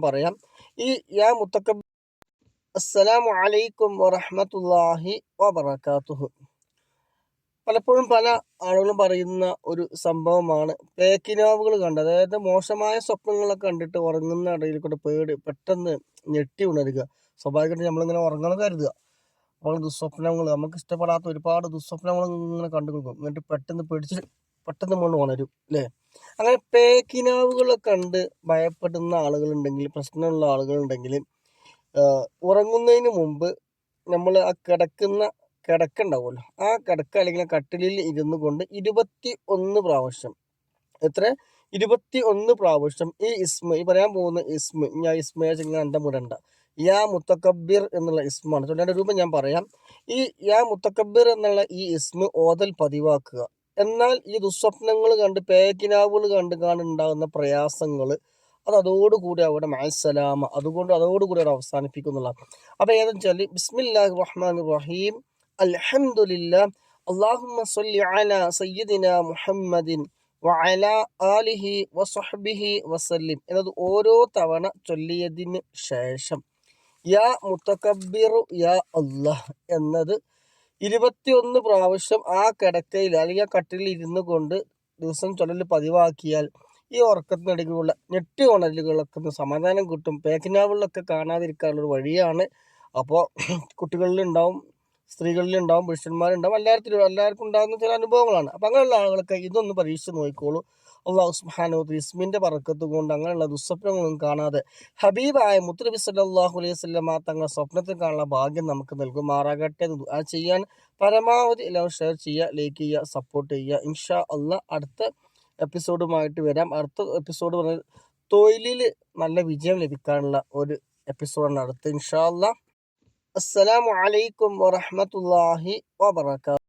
പറയാം. ഈ യാ മുത്തക്കബ്ബിർ അസ്സലാമു അലൈക്കും വറഹ്മത്തുള്ളാഹി വബറകാതുഹു. പലപ്പോഴും പല ആളുകളും പറയുന്ന ഒരു സംഭവമാണ് പേക്കിനാവുകൾ കണ്ട്, അതായത് മോശമായ സ്വപ്നങ്ങളൊക്കെ കണ്ടിട്ട് ഉറങ്ങുന്ന ഇടയിൽ കൂടെ പെട്ടെന്ന് ഞെട്ടി ഉണരുക. സ്വാഭാവികമായിട്ട് നമ്മളിങ്ങനെ ഉറങ്ങണം കരുതുക, അപ്പോൾ ദുസ്വപ്നങ്ങൾ, നമുക്ക് ഇഷ്ടപ്പെടാത്ത ഒരുപാട് ദുസ്വപ്നങ്ങൾ ഇങ്ങനെ കണ്ടു കൊടുക്കും. എന്നിട്ട് പെട്ടെന്ന് നമ്മൾ ഉണരും അല്ലേ. അങ്ങനെ പേക്കിനാവുകളെ കണ്ട് ഭയപ്പെടുന്ന ആളുകളുണ്ടെങ്കിൽ, പ്രശ്നമുള്ള ആളുകളുണ്ടെങ്കിൽ, ഉറങ്ങുന്നതിന് മുമ്പ് നമ്മൾ ആ കിടക്ക ഉണ്ടാവുമല്ലോ, ആ കിടക്ക അല്ലെങ്കിൽ കട്ടിലിൽ ഇരുന്നു കൊണ്ട് 21 പ്രാവശ്യം, എത്ര 21 പ്രാവശ്യം ഈ പറയാൻ പോകുന്ന ഞാൻ ഇസ്മയെ ഇങ്ങനെ അന്തമിടണ്ട. യാ മുത്തക്കബ്ബിർ എന്നുള്ള ഇസ്മാണ്. ചൊല്ലേണ്ട രൂപം ഞാൻ പറയാം. ഈ യാ മുത്തക്കബ്ബിർ എന്നുള്ള ഈ ഇസ്മ ഓതൽ പതിവാക്കുക. എന്നാൽ ഈ ദുസ്വപ്നങ്ങൾ കണ്ട് പേക്കിനാവുകൾ ഉണ്ടാകുന്ന പ്രയാസങ്ങൾ അതോടുകൂടി അവിടെ മഅസ്സലാമ, അതോടുകൂടി അവിടെ അവസാനിപ്പിക്കുന്നുള്ള. അപ്പൊ ഏതെന്ന് വെച്ചാൽ ബിസ്മില്ലാഹിർ റഹ്മാനിർ റഹീം അൽഹംദുലില്ലാഹ് അല്ലാഹുമ്മ സ്വല്ലി അലാ സയ്യിദിനാ മുഹമ്മദിൻ വഅലാ ആലിഹി വസഹ്ബിഹി വസല്ലിം എന്നത് ഓരോ തവണ ചൊല്ലിയതിന് ശേഷം യാ മുത്തക്കബ്ബിറു യാ അല്ലാഹ് എന്നത് 21 പ്രാവശ്യം ആ കിടക്കയിൽ അല്ലെങ്കിൽ ആ കട്ടിലിൽ ഇരുന്നു കൊണ്ട് ദിവസം ചൊല്ലൽ പതിവാക്കിയാൽ ഈ ഉറക്കത്തിനിടയിലുള്ള ഞെട്ടി ഉണരലുകളൊക്കെ സമാധാനം കിട്ടും. പേക്കിനാവുകളിലൊക്കെ കാണാതിരിക്കാനുള്ള ഒരു വഴിയാണ്. അപ്പോൾ കുട്ടികളിലുണ്ടാവും, സ്ത്രീകളിലുണ്ടാവും, പുരുഷന്മാരുണ്ടാവും, എല്ലാവർക്കും ഉണ്ടാകുന്ന ചില അനുഭവങ്ങളാണ്. അപ്പം അങ്ങനെയുള്ള ആളുകളൊക്കെ ഇതൊന്ന് പരീക്ഷിച്ച് നോക്കിക്കോളൂ. അല്ലാഹു സുബ്ഹാനഹു വ ഇസ്മിന്റെ ബറക്കത്ത് കൊണ്ട് അങ്ങനെയുള്ള ദുസ്വപ്നങ്ങളൊന്നും കാണാതെ ഹബീബായ മുത്തുനബി സല്ലല്ലാഹു അലൈഹി വസല്ലമ തങ്ങളുടെ സ്വപ്നത്തിൽ കാണാനുള്ള ഭാഗ്യം നമുക്ക് നൽകുമാറാകട്ടെ. ആ ചെയ്യാൻ പരമാവധി എല്ലാവരും ഷെയർ ചെയ്യുക, ലൈക്ക് ചെയ്യുക, സപ്പോർട്ട് ചെയ്യുക. ഇൻഷാ അല്ലാഹ് അടുത്ത എപ്പിസോഡുമായിട്ട് വരാം. അടുത്ത എപ്പിസോഡ് പറഞ്ഞാൽ തൊഴിലിൽ നല്ല വിജയം ലഭിക്കാനുള്ള ഒരു എപ്പിസോഡാണ് അടുത്ത്. ഇൻഷാ അല്ലാഹ്. അസ്സലാമു അലൈക്കും വറഹ്മത്തുള്ളാഹി വബറകാതുഹു.